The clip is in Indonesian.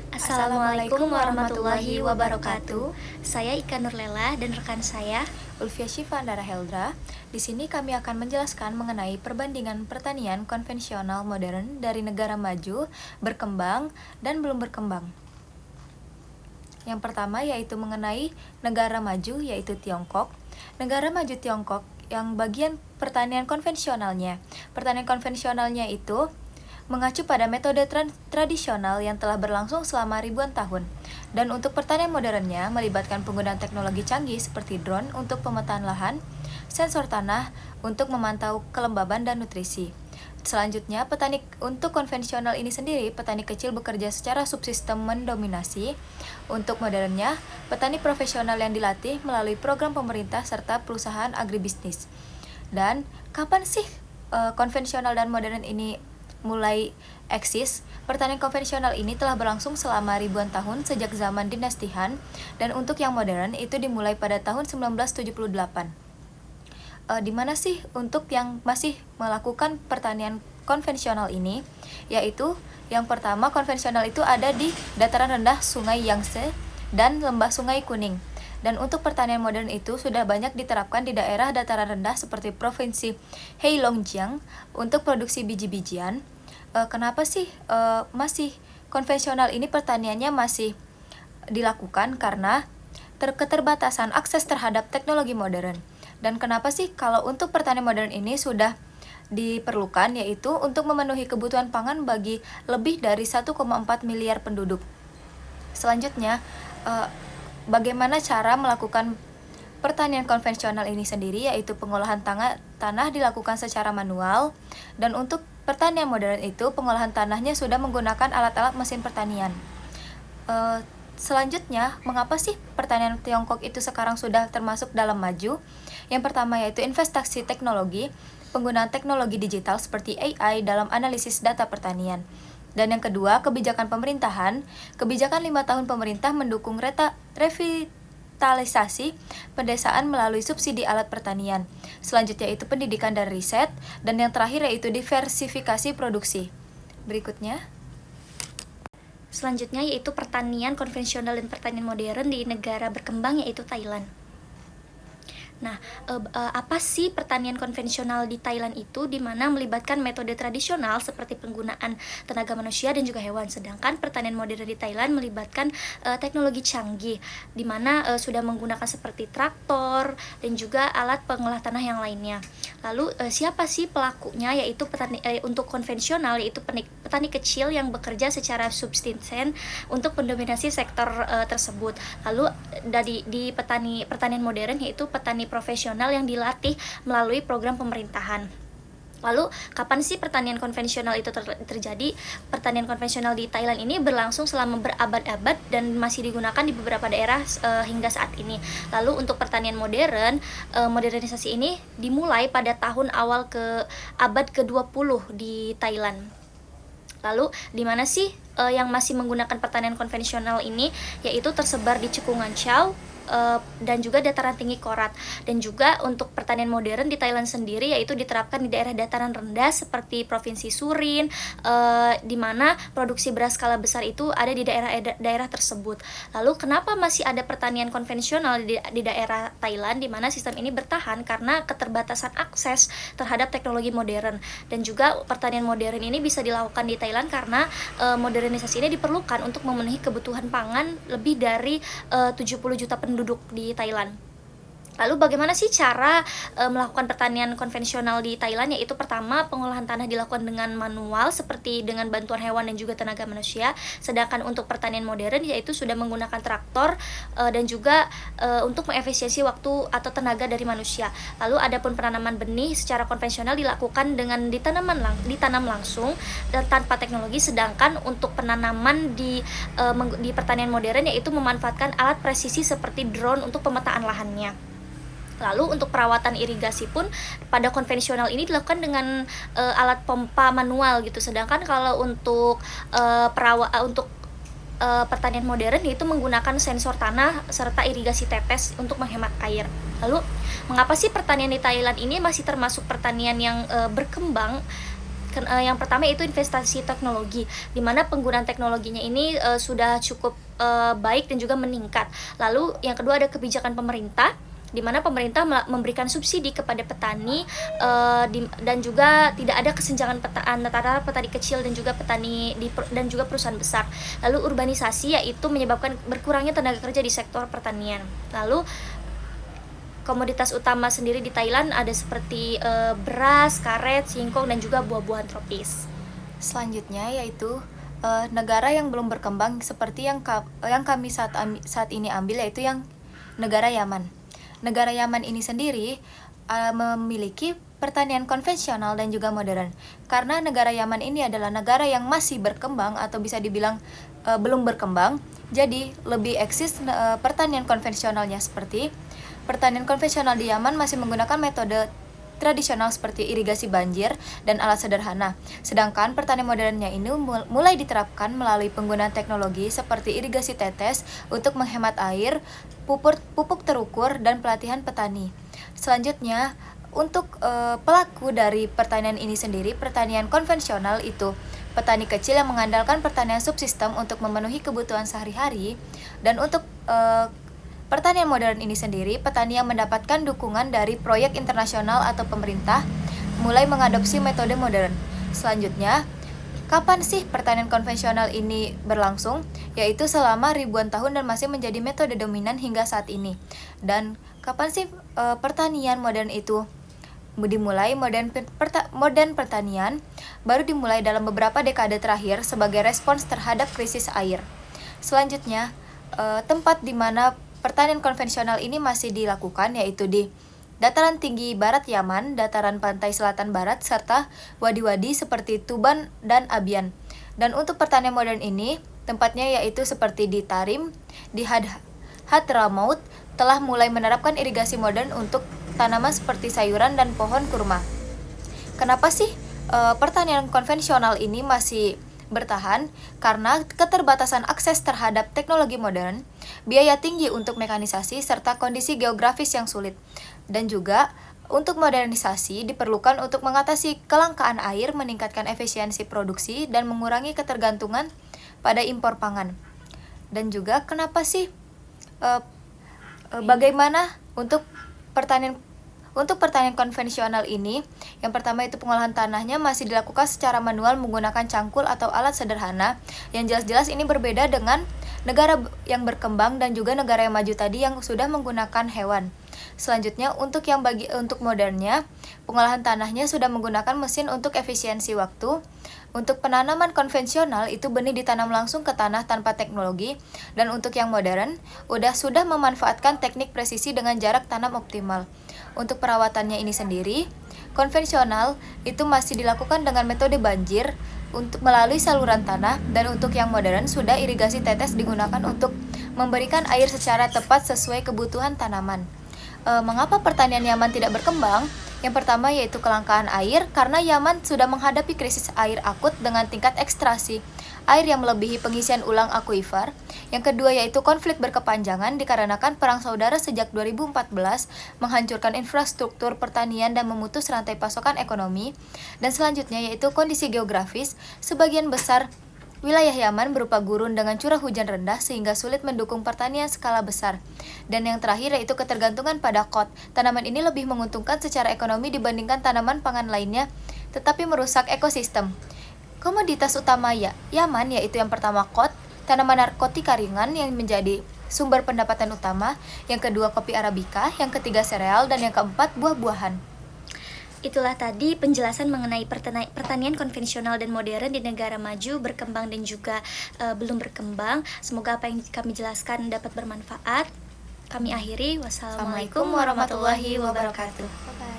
Assalamualaikum warahmatullahi wabarakatuh. Saya Ika Nurlela dan rekan saya Ulfia Syifa Andara Heldra. Di sini kami akan menjelaskan mengenai perbandingan pertanian konvensional modern dari negara maju, berkembang, dan belum berkembang. Yang pertama yaitu mengenai negara maju, yaitu Tiongkok. Negara maju Tiongkok yang bagian pertanian konvensionalnya. Pertanian konvensionalnya itu mengacu pada metode tradisional yang telah berlangsung selama ribuan tahun. Dan untuk pertanian modernnya melibatkan penggunaan teknologi canggih seperti drone untuk pemetaan lahan, sensor tanah untuk memantau kelembaban dan nutrisi. Selanjutnya, petani untuk konvensional ini sendiri, petani kecil bekerja secara subsistem mendominasi. Untuk modernnya, petani profesional yang dilatih melalui program pemerintah serta perusahaan agribisnis. Dan kapan sih konvensional dan modern ini mulai eksis? Pertanian konvensional ini telah berlangsung selama ribuan tahun sejak zaman dinasti Han, dan untuk yang modern itu dimulai pada tahun 1978. Di mana sih untuk yang masih melakukan pertanian konvensional ini? Yaitu yang pertama, konvensional itu ada di dataran rendah Sungai Yangtze dan lembah Sungai Kuning. Dan untuk pertanian modern itu sudah banyak diterapkan di daerah dataran rendah seperti provinsi Heilongjiang untuk produksi biji-bijian. Kenapa sih masih konvensional ini pertaniannya masih dilakukan? Karena keterbatasan akses terhadap teknologi modern. Dan kenapa sih kalau untuk pertanian modern ini sudah diperlukan, yaitu untuk memenuhi kebutuhan pangan bagi lebih dari 1,4 miliar penduduk. Selanjutnya, bagaimana cara melakukan pertanian konvensional ini sendiri, yaitu pengolahan tanah dilakukan secara manual. Dan untuk pertanian modern itu pengolahan tanahnya sudah menggunakan alat-alat mesin pertanian. Selanjutnya, mengapa sih pertanian Tiongkok itu sekarang sudah termasuk dalam maju? Yang pertama yaitu investasi teknologi, penggunaan teknologi digital seperti AI dalam analisis data pertanian. Dan yang kedua, kebijakan pemerintahan. Kebijakan 5 tahun pemerintah mendukung revitalisasi pedesaan melalui subsidi alat pertanian. Selanjutnya itu pendidikan dan riset. Dan yang terakhir yaitu diversifikasi produksi. Berikutnya. Selanjutnya yaitu pertanian konvensional dan pertanian modern di negara berkembang, yaitu Thailand. Nah, apa sih pertanian konvensional di Thailand itu, di mana melibatkan metode tradisional seperti penggunaan tenaga manusia dan juga hewan. Sedangkan pertanian modern di Thailand melibatkan teknologi canggih, di mana sudah menggunakan seperti traktor dan juga alat pengolah tanah yang lainnya. Lalu siapa sih pelakunya? Yaitu untuk konvensional yaitu petani kecil yang bekerja secara subsisten untuk mendominasi sektor tersebut. Lalu di pertanian modern yaitu petani profesional yang dilatih melalui program pemerintahan. Lalu, kapan sih pertanian konvensional itu terjadi? Pertanian konvensional di Thailand ini berlangsung selama berabad-abad dan masih digunakan di beberapa daerah hingga saat ini. Lalu, untuk pertanian modern, modernisasi ini dimulai pada tahun awal ke abad ke-20 di Thailand. Lalu, di mana sih yang masih menggunakan pertanian konvensional ini? Yaitu tersebar di Cekungan Chau, dan juga dataran tinggi Korat. Dan juga untuk pertanian modern di Thailand sendiri yaitu diterapkan di daerah dataran rendah seperti provinsi Surin, di mana produksi beras skala besar itu ada di daerah tersebut. Lalu kenapa masih ada pertanian konvensional di daerah Thailand, di mana sistem ini bertahan? Karena keterbatasan akses terhadap teknologi modern. Dan juga pertanian modern ini bisa dilakukan di Thailand karena modernisasi ini diperlukan untuk memenuhi kebutuhan pangan lebih dari 70 juta penduduk di Thailand. Lalu bagaimana sih cara melakukan pertanian konvensional di Thailand? Yaitu pertama, pengolahan tanah dilakukan dengan manual seperti dengan bantuan hewan dan juga tenaga manusia. Sedangkan untuk pertanian modern yaitu sudah menggunakan traktor dan juga untuk mengefisiensi waktu atau tenaga dari manusia. Lalu adapun penanaman benih secara konvensional dilakukan dengan ditanam langsung dan tanpa teknologi. Sedangkan untuk penanaman di pertanian modern yaitu memanfaatkan alat presisi seperti drone untuk pemetaan lahannya. Lalu untuk perawatan irigasi pun pada konvensional ini dilakukan dengan alat pompa manual gitu. Sedangkan kalau untuk pertanian modern yaitu menggunakan sensor tanah serta irigasi tetes untuk menghemat air. Lalu mengapa sih pertanian di Thailand ini masih termasuk pertanian yang berkembang? Yang pertama itu investasi teknologi, di mana penggunaan teknologinya ini sudah cukup baik dan juga meningkat. Lalu yang kedua ada kebijakan pemerintah, di mana pemerintah memberikan subsidi kepada petani, dan juga tidak ada kesenjangan antara petani kecil dan juga petani dan juga perusahaan besar. Lalu urbanisasi, yaitu menyebabkan berkurangnya tenaga kerja di sektor pertanian. Lalu komoditas utama sendiri di Thailand ada seperti beras, karet, singkong, dan juga buah-buahan tropis. Selanjutnya yaitu negara yang belum berkembang seperti yang kami saat ini ambil, yaitu yang negara Yaman. Negara Yaman ini sendiri memiliki pertanian konvensional dan juga modern. Karena negara Yaman ini adalah negara yang masih berkembang atau bisa dibilang belum berkembang, jadi lebih eksis pertanian konvensionalnya. Seperti pertanian konvensional di Yaman masih menggunakan metode tradisional seperti irigasi banjir dan alat sederhana. Sedangkan pertanian modernnya ini mulai diterapkan melalui penggunaan teknologi seperti irigasi tetes untuk menghemat air, pupuk terukur, dan pelatihan petani. Selanjutnya, untuk pelaku dari pertanian ini sendiri, pertanian konvensional itu petani kecil yang mengandalkan pertanian subsistem untuk memenuhi kebutuhan sehari-hari. Dan untuk pertanian modern ini sendiri, petani yang mendapatkan dukungan dari proyek internasional atau pemerintah mulai mengadopsi metode modern. Selanjutnya, kapan sih pertanian konvensional ini berlangsung? Yaitu selama ribuan tahun dan masih menjadi metode dominan hingga saat ini. Dan kapan sih pertanian modern itu dimulai? Modern pertanian baru dimulai dalam beberapa dekade terakhir sebagai respons terhadap krisis air. Selanjutnya, tempat di mana pertanian konvensional ini masih dilakukan yaitu di dataran tinggi barat Yaman, dataran pantai selatan barat, serta wadi-wadi seperti Tuban dan Abian. Dan untuk pertanian modern ini, tempatnya yaitu seperti di Tarim, di Hadramaut, telah mulai menerapkan irigasi modern untuk tanaman seperti sayuran dan pohon kurma. Kenapa sih pertanian konvensional ini masih bertahan? Karena keterbatasan akses terhadap teknologi modern, biaya tinggi untuk mekanisasi, serta kondisi geografis yang sulit. Dan juga untuk modernisasi diperlukan untuk mengatasi kelangkaan air, meningkatkan efisiensi produksi, dan mengurangi ketergantungan pada impor pangan. Dan juga kenapa sih bagaimana untuk pertanian konvensional ini? Yang pertama itu pengolahan tanahnya masih dilakukan secara manual menggunakan cangkul atau alat sederhana, yang jelas-jelas ini berbeda dengan negara yang berkembang dan juga negara yang maju tadi yang sudah menggunakan hewan. Selanjutnya, untuk modernnya, pengolahan tanahnya sudah menggunakan mesin untuk efisiensi waktu. Untuk penanaman konvensional itu benih ditanam langsung ke tanah tanpa teknologi. Dan untuk yang modern, sudah memanfaatkan teknik presisi dengan jarak tanam optimal. Untuk perawatannya ini sendiri, konvensional itu masih dilakukan dengan metode banjir untuk melalui saluran tanah, dan untuk yang modern sudah irigasi tetes digunakan untuk memberikan air secara tepat sesuai kebutuhan tanaman. Mengapa pertanian Yaman tidak berkembang? Yang pertama yaitu kelangkaan air, karena Yaman sudah menghadapi krisis air akut dengan tingkat ekstraksi air yang melebihi pengisian ulang akuifer. Yang kedua yaitu konflik berkepanjangan dikarenakan perang saudara sejak 2014 menghancurkan infrastruktur pertanian dan memutus rantai pasokan ekonomi. Dan selanjutnya yaitu kondisi geografis, sebagian besar wilayah Yaman berupa gurun dengan curah hujan rendah sehingga sulit mendukung pertanian skala besar. Dan yang terakhir yaitu ketergantungan pada kot. Tanaman ini lebih menguntungkan secara ekonomi dibandingkan tanaman pangan lainnya, tetapi merusak ekosistem. Komoditas utama Yaman yaitu yang pertama kot, tanaman narkotika ringan yang menjadi sumber pendapatan utama, yang kedua kopi arabica, yang ketiga sereal, dan yang keempat buah-buahan. Itulah tadi penjelasan mengenai pertanian konvensional dan modern di negara maju, berkembang, dan juga belum berkembang. Semoga apa yang kami jelaskan dapat bermanfaat. Kami akhiri. Wassalamualaikum warahmatullahi wabarakatuh. Bye-bye.